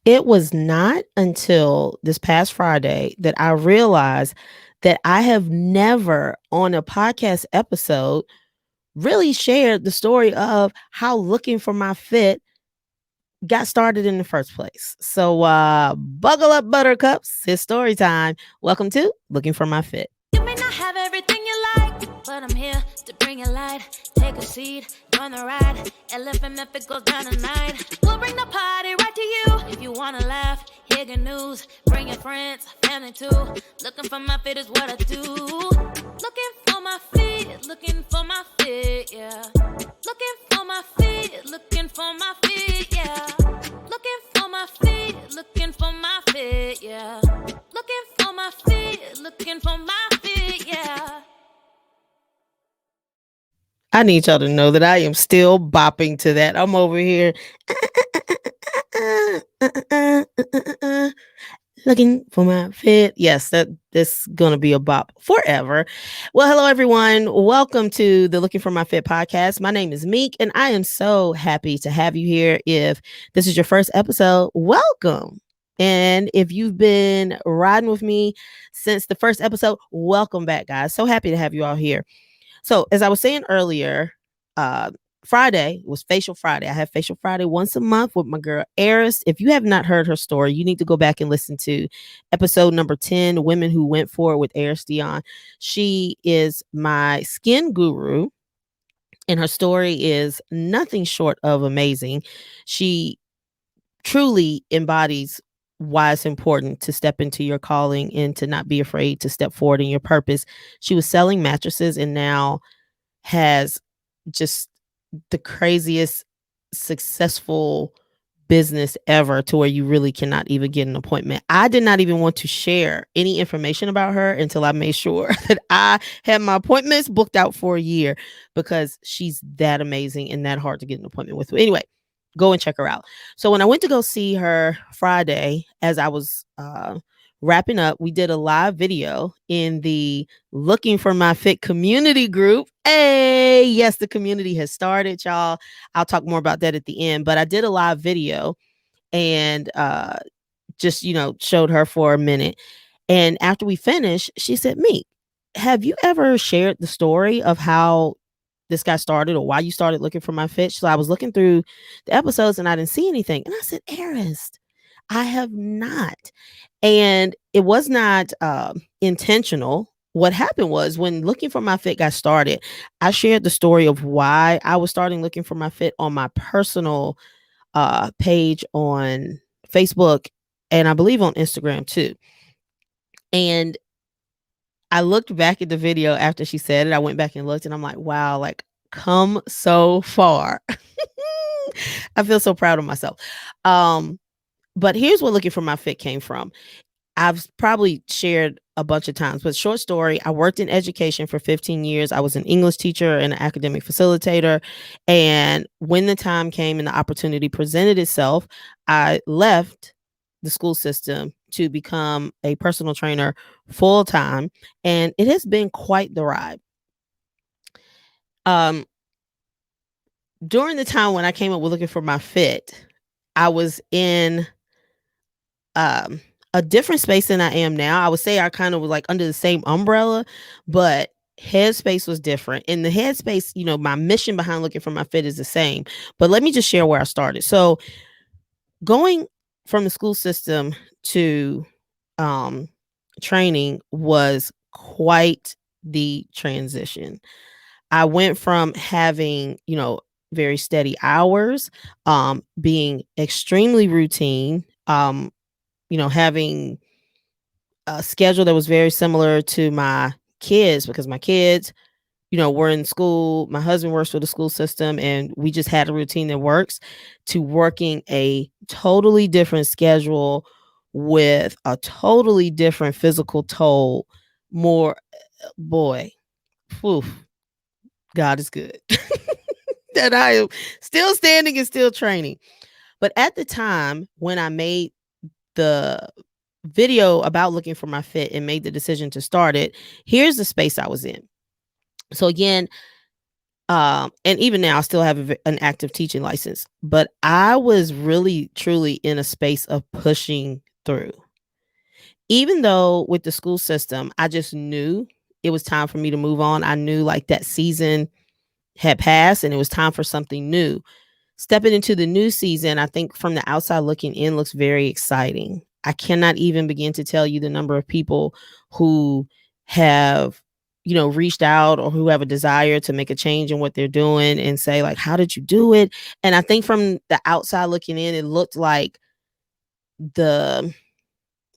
It was not until this past Friday that I realized that I have never on a podcast episode really shared the story of how looking for my fit got started in the first place. So buckle up, buttercups. It's story time. Welcome to Looking for My Fit. You may not have everything you like, but I'm here to bring you light. Take a seat, join the ride. Elephant if it goes down tonight. We'll bring the party right to you. If you wanna laugh, hear good news. Bring your friends, family too. Looking for my fit is what I do. Looking for my fit, looking for my fit, yeah. Looking for my fit, looking for my fit, yeah. Looking for my fit, looking for my fit, yeah. Looking for my fit, looking for my fit, yeah. I need y'all to know that I am still bopping to that. I'm over here looking for my fit. Yes, that this gonna be a bop forever. Well, hello everyone. Welcome to the Looking for My Fit podcast. My name is Meek, and I am so happy to have you here. If this is your first episode, welcome. And if you've been riding with me since the first episode, welcome back, guys. So happy to have you all here. So, as I was saying earlier, uh, Friday was Facial Friday. I have Facial Friday once a month with my girl Eris. If you have not heard her story, you need to go back and listen to episode number 10, Women Who Went For It with Eris Dion. She is my skin guru, and her story is nothing short of amazing. She truly embodies why it's important to step into your calling and to not be afraid to step forward in your purpose. She was selling mattresses and now has just the craziest successful business ever, to where you really cannot even get an appointment. I did not even want to share any information about her until I made sure that I had my appointments booked out for a year, because she's that amazing and that hard to get an appointment with. Anyway, go and check her out. So when I went to go see her Friday, as I was wrapping up, we did a live video in the Looking for My Fit community group. Hey, yes, the community has started, y'all. I'll talk more about that at the end, but I did a live video and just, showed her for a minute. And after we finished, she said, "Me, have you ever shared the story of how this got started or why you started looking for my fit?" So I was looking through the episodes and I didn't see anything. And I said, "Eris, I have not." And it was not intentional. What happened was, when Looking for My Fit got started, I shared the story of why I was starting Looking for My Fit on my personal page on Facebook, and I believe on Instagram too. And I looked back at the video after she said it. I went back and looked and I'm like, wow, like, come so far. I feel so proud of myself. Um, but here's what Looking for My Fit came from. I've probably shared a bunch of times, but short story, I worked in education for 15 years. I was an English teacher and an academic facilitator. And when the time came and the opportunity presented itself, I left the school system to become a personal trainer full time. And it has been quite the ride. Um, During the time when I came up with Looking for My Fit, I was in um a different space than I am now. I would say I kind of was like under the same umbrella, but Headspace was different. In the Headspace, my mission behind Looking for My Fit is the same. But let me just share where I started. So going from the school system to um training was quite the transition. I went from having, very steady hours, being extremely routine, having a schedule that was very similar to my kids, because my kids, were in school. My husband works for the school system and we just had a routine that works, to working a totally different schedule with a totally different physical toll. More, boy, whew, God is good. That I am still standing and still training. But at the time when I made the video about Looking for My Fit and made the decision to start it, here's the space I was in. So again, And even now, I still have an active teaching license, but I was really, truly in a space of pushing through. Even though with the school system, I just knew it was time for me to move on. I knew like that season had passed and it was time for something new. Stepping into the new season, I think from the outside looking in looks very exciting. I cannot even begin to tell you the number of people who have, reached out or who have a desire to make a change in what they're doing and say, like, how did you do it? And I think from the outside looking in, it looked like the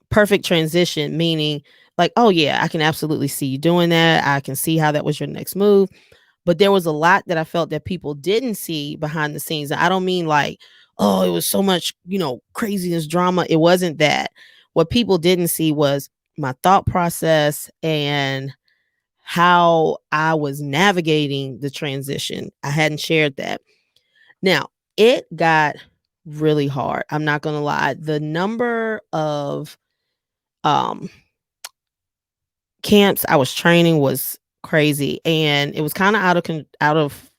perfect transition, meaning, like, oh, yeah, I can absolutely see you doing that. I can see how that was your next move. But there was a lot that I felt that people didn't see behind the scenes. I don't mean like, oh, it was so much, craziness, drama. It wasn't that. What people didn't see was my thought process and how I was navigating the transition. I hadn't shared that. Now, it got really hard. I'm not going to lie. The number of um camps I was training was crazy, and it was kind of out of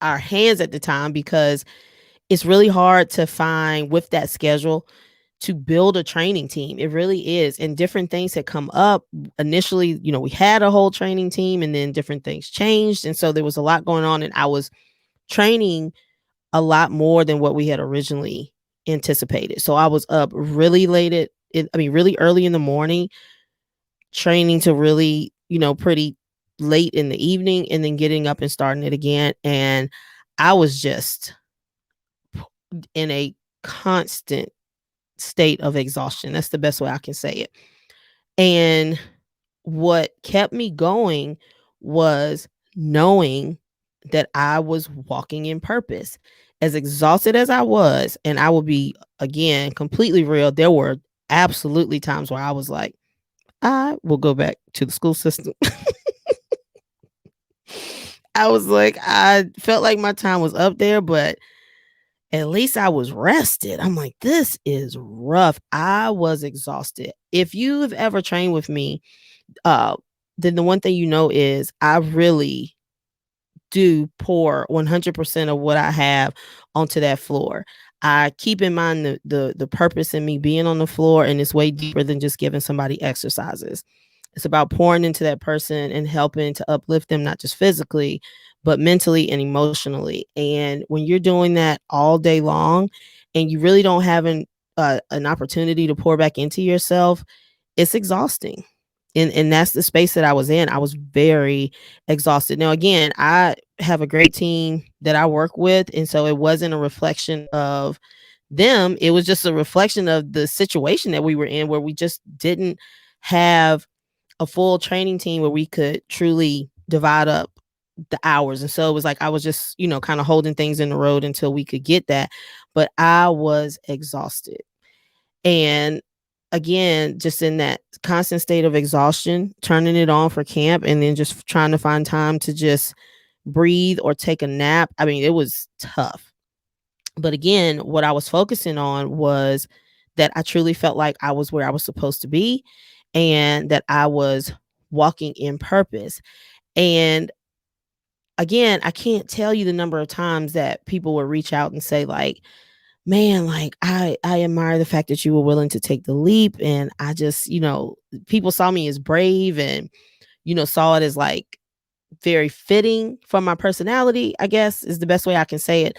our hands at the time because it's really hard to find with that schedule to build a training team. It really is. And different things had come up. Initially, we had a whole training team and then different things changed. And so there was a lot going on. And I was training a lot more than what we had originally anticipated. So I was up really really early in the morning, training to really, pretty late in the evening and then getting up and starting it again. And I was just in a constant state of exhaustion. That's the best way I can say it. And what kept me going was knowing that I was walking in purpose. As exhausted as I was, and I will be, again, completely real, there were absolutely times where I was like, I will go back to the school system. I was like, I felt like my time was up there, but at least I was rested. I'm like, this is rough. I was exhausted. If you've ever trained with me, uh, then the one thing is I really do pour 100% of what I have onto that floor. I keep in mind the purpose in me being on the floor, and it's way deeper than just giving somebody exercises. It's about pouring into that person and helping to uplift them, not just physically, but mentally and emotionally. And when you're doing that all day long and you really don't have an opportunity to pour back into yourself, it's exhausting. And that's the space that I was in. I was very exhausted. Now, again, I have a great team that I work with. And so it wasn't a reflection of them. It was just a reflection of the situation that we were in, where we just didn't have a full training team where we could truly divide up the hours. And so it was like I was just, kind of holding things in the road until we could get that. But I was exhausted. And again, just in that constant state of exhaustion, turning it on for camp and then just trying to find time to just breathe or take a nap. I mean, it was tough. But again, what I was focusing on was that I truly felt like I was where I was supposed to be and that I was walking in purpose. And again, I can't tell you the number of times that people would reach out and say, like, man, like, I admire the fact that you were willing to take the leap. And I just, people saw me as brave and, saw it as like very fitting for my personality, I guess is the best way I can say it.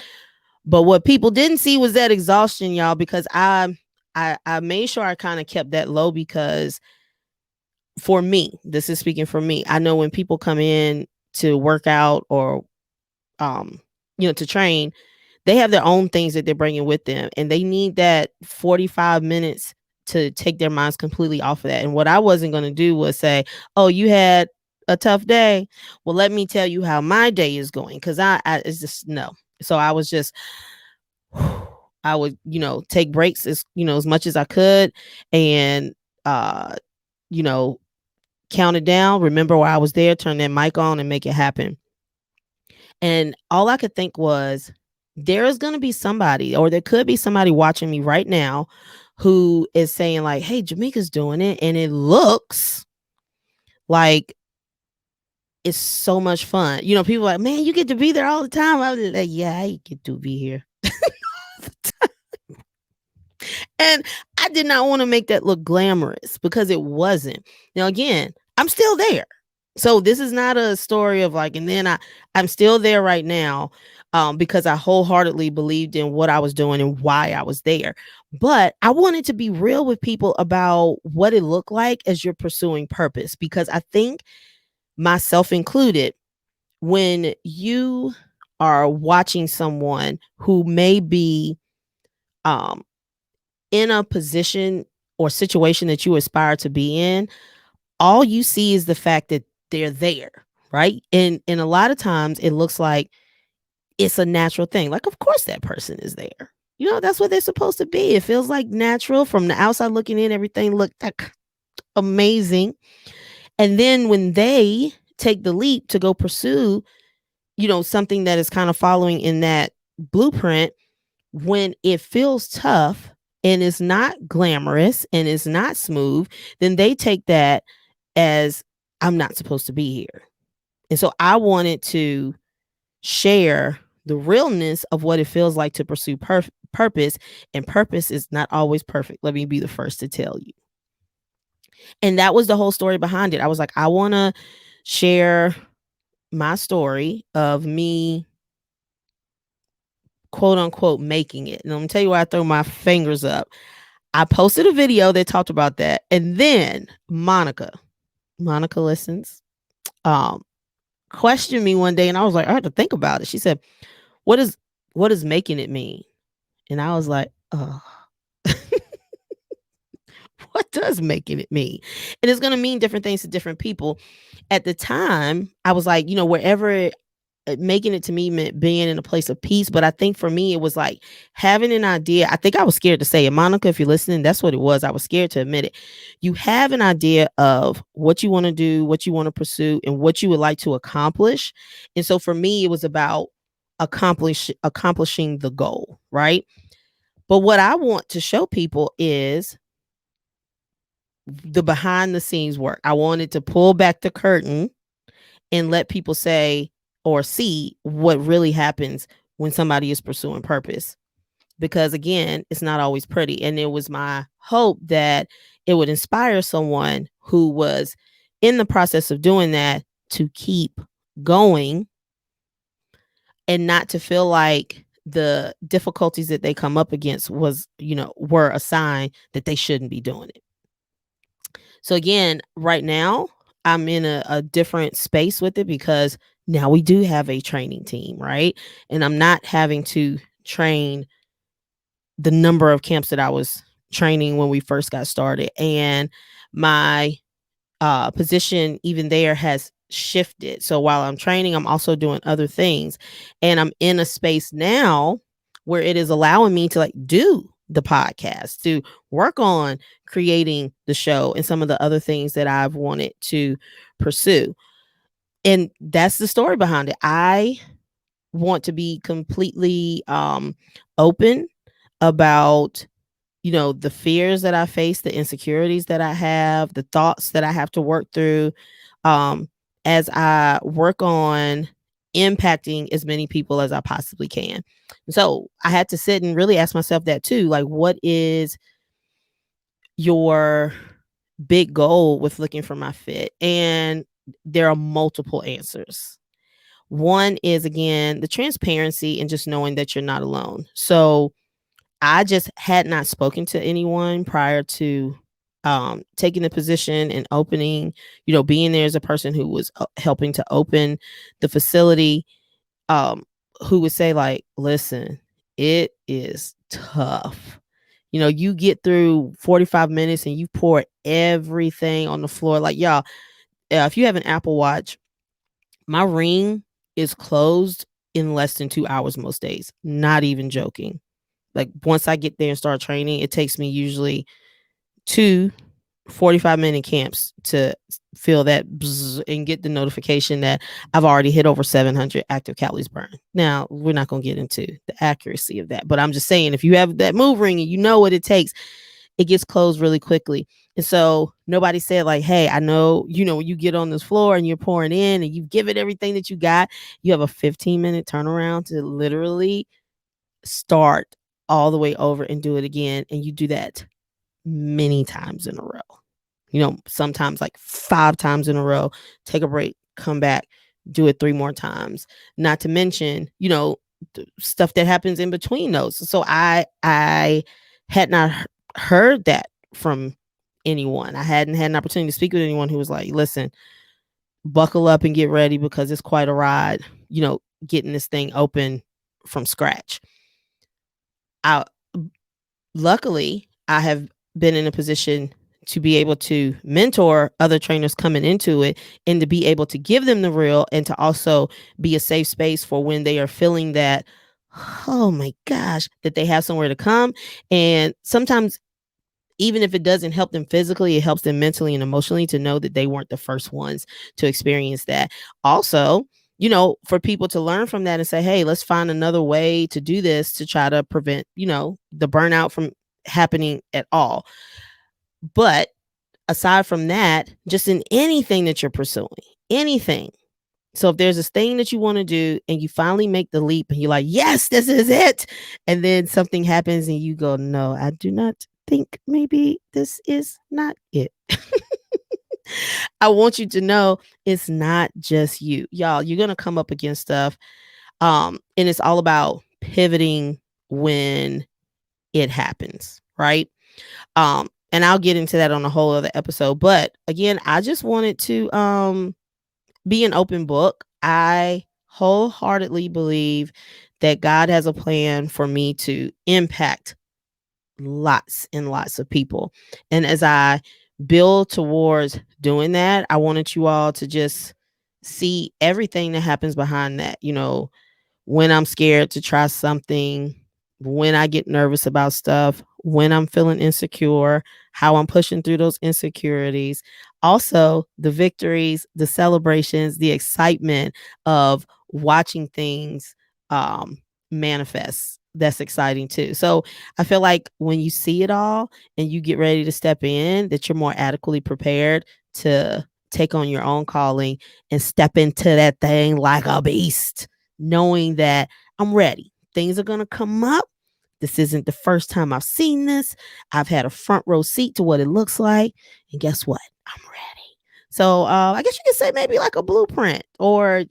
But what people didn't see was that exhaustion, y'all, because I made sure I kind of kept that low, because for me, this is speaking for me. I know when people come in to work out or to train, they have their own things that they're bringing with them, and they need that 45 minutes to take their minds completely off of that. And what I wasn't going to do was say, "Oh, you had a tough day. Well, let me tell you how my day is going," because I it's just no. So I was just I would, take breaks as much as I could, and uh, you know, count it down, remember why I was there, turn that mic on and make it happen. And all I could think was, there is going to be somebody, or there could be somebody watching me right now who is saying, like, hey, Jamaica's doing it. And it looks like it's so much fun. People are like, man, you get to be there all the time. I was like, yeah, I get to be here. And I did not want to make that look glamorous because it wasn't. Now, again, I'm still there. So this is not a story of like, and then I'm still there right now, because I wholeheartedly believed in what I was doing and why I was there. But I wanted to be real with people about what it looked like as you're pursuing purpose, because I think, myself included, when you are watching someone who may be, um, in a position or situation that you aspire to be in, all you see is the fact that they're there, right? And a lot of times it looks like it's a natural thing. Like, of course that person is there. That's what they're supposed to be. It feels like natural from the outside looking in. Everything looked like amazing. And then when they take the leap to go pursue, something that is kind of following in that blueprint, when it feels tough and is not glamorous and is not smooth, then they take that as, I'm not supposed to be here. And so I wanted to share the realness of what it feels like to pursue purpose. And purpose is not always perfect. Let me be the first to tell you. And that was the whole story behind it. I was like, I want to share my story of me, quote unquote, making it. And I'm gonna tell you why I throw my fingers up. I posted a video that talked about that. And then Monica listens, um, questioned me one day, and I was like, I had to think about it. She said, what does making it mean? And I was like, oh, what does making it mean? And it's gonna mean different things to different people. At the time, I was like, wherever making it to me meant being in a place of peace. But I think for me, it was like having an idea. I think I was scared to say it. Monica, if you're listening, that's what it was. I was scared to admit it. You have an idea of what you want to do, what you want to pursue, and what you would like to accomplish. And so for me, it was about accomplishing the goal, right? But what I want to show people is the behind the scenes work. I wanted to pull back the curtain and let people say or see what really happens when somebody is pursuing purpose. Because again, it's not always pretty. And it was my hope that it would inspire someone who was in the process of doing that to keep going and not to feel like the difficulties that they come up against were a sign that they shouldn't be doing it. So again, right now, I'm in a different space with it because now we do have a training team, right? And I'm not having to train the number of camps that I was training when we first got started. And my position even there has shifted. So while I'm training, I'm also doing other things. And I'm in a space now where it is allowing me to like do the podcast, to work on creating the show and some of the other things that I've wanted to pursue. And that's the story behind it. I want to be completely open about the fears that I face, the insecurities that I have, the thoughts that I have to work through, um, as I work on impacting as many people as I possibly can. So I had to sit and really ask myself that too. Like, what is your big goal with looking for my fit? And there are multiple answers. One is, again, the transparency and just knowing that you're not alone. So I just had not spoken to anyone prior to taking the position and opening, being there as a person who was helping to open the facility, um, who would say, like, listen, it is tough. You get through 45 minutes and you pour everything on the floor. Like, y'all, if you have an Apple Watch, my ring is closed in less than 2 hours most days. Not even joking. Like, once I get there and start training, it takes me usually 2 45-minute camps to feel that bzz and get the notification that I've already hit over 700 active calories burned. Now, we're not going to get into the accuracy of that, but I'm just saying, if you have that move ring and you know what it takes, it gets closed really quickly. And so nobody said, like, hey, I know, when you get on this floor and you're pouring in and you give it everything that you got, you have a 15-minute turnaround to literally start all the way over and do it again. And you do that many times in a row. Sometimes like 5 times in a row, take a break, come back, do it 3 more times. Not to mention, stuff that happens in between those. So I had not heard that from anyone. I hadn't had an opportunity to speak with anyone who was like, listen, buckle up and get ready because it's quite a ride, getting this thing open from scratch. I Luckily, I have been in a position to be able to mentor other trainers coming into it and to be able to give them the real and to also be a safe space for when they are feeling that, oh my gosh, that they have somewhere to come. And sometimes, even if it doesn't help them physically, it helps them mentally and emotionally to know that they weren't the first ones to experience that. Also, for people to learn from that and say, hey, let's find another way to do this to try to prevent, the burnout from happening at all. But aside from that, just in anything that you're pursuing, anything. So if there's this thing that you want to do and you finally make the leap and you're like, yes, this is it. And then something happens and you go, no, I do not think maybe this is not it. I want you to know it's not just you. Y'all, you're going to come up against stuff. And it's all about pivoting when it happens, right? And I'll get into that on a whole other episode. But again, I just wanted to be an open book. I wholeheartedly believe that God has a plan for me to impact lots and lots of people. And as I build towards doing that, I wanted you all to just see everything that happens behind that. When I'm scared to try something, when I get nervous about stuff, when I'm feeling insecure, how I'm pushing through those insecurities. Also, the victories, the celebrations, the excitement of watching things manifest. That's exciting too. So I feel like when you see it all and you get ready to step in, that you're more adequately prepared to take on your own calling and step into that thing like a beast, knowing that I'm ready. Things are going to come up. This isn't the first time I've seen this. I've had a front row seat to what it looks like. And guess what? I'm ready. So I guess you could say maybe like a blueprint, or,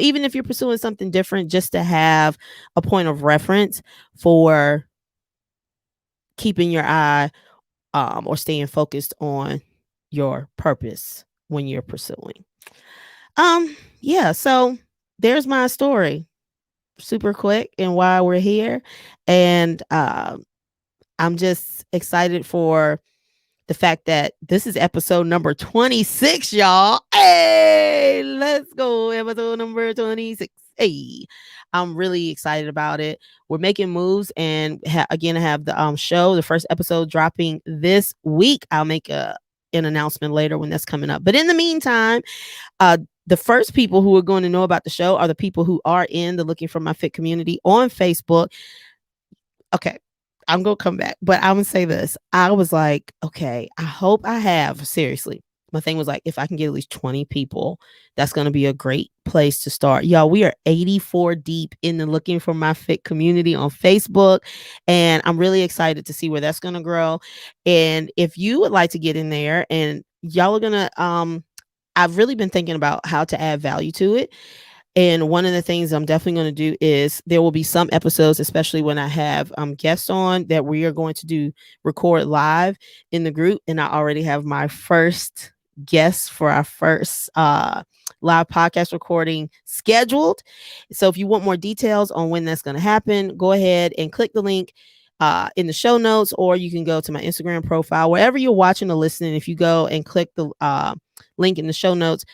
even if you're pursuing something different, just to have a point of reference for keeping your eye or staying focused on your purpose when you're pursuing. Yeah, so there's my story, super quick, and why we're here. And I'm just excited for the fact that this is episode number 26, y'all. Hey, let's go. Episode number 26. Hey, I'm really excited about it. We're making moves, and again, I have the show, the first episode dropping this week. I'll make an announcement later when that's coming up. But in the meantime, the first people who are going to know about the show are the people who are in the Looking for My Fit community on Facebook. Okay, I'm going to come back, but I'm going to say this. I was like, okay, I hope I have, seriously. My thing was like, if I can get at least 20 people, that's going to be a great place to start. Y'all, we are 84 deep in the Looking for My Fit community on Facebook. And I'm really excited to see where that's going to grow. And if you would like to get in there, and y'all are going to, I've really been thinking about how to add value to it. And one of the things I'm definitely going to do is there will be some episodes, especially when I have guests on, that we are going to record live in the group. And I already have my first guest for our first live podcast recording scheduled. So if you want more details on when that's going to happen, go ahead and click the link in the show notes, or you can go to my Instagram profile, wherever you're watching or listening. If you go and click the link in the show notes,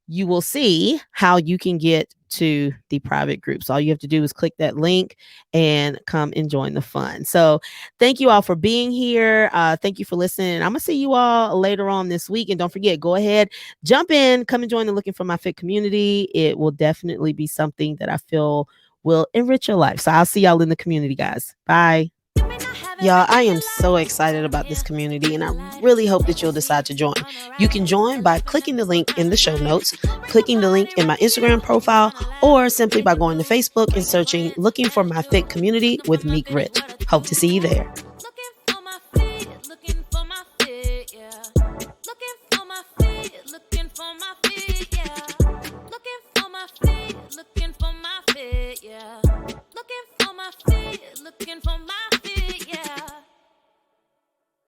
you will see how you can get to the private groups. All you have to do is click that link and come and join the fun. So thank you all for being here. Thank you for listening. I'm going to see you all later on this week. And don't forget, go ahead, jump in, come and join the Looking for My Fit community. It will definitely be something that I feel will enrich your life. So I'll see y'all in the community, guys. Bye. Y'all, I am so excited about this community and I really hope that you'll decide to join. You can join by clicking the link in the show notes, clicking the link in my Instagram profile, or simply by going to Facebook and searching Looking for My Fit Community with Meek Rich. Hope to see you there. Looking for my fit, yeah. Looking for my fit, looking for my fit, yeah. Looking for my fit, looking for my fit, yeah. Looking for my fit, looking for my fit, yeah.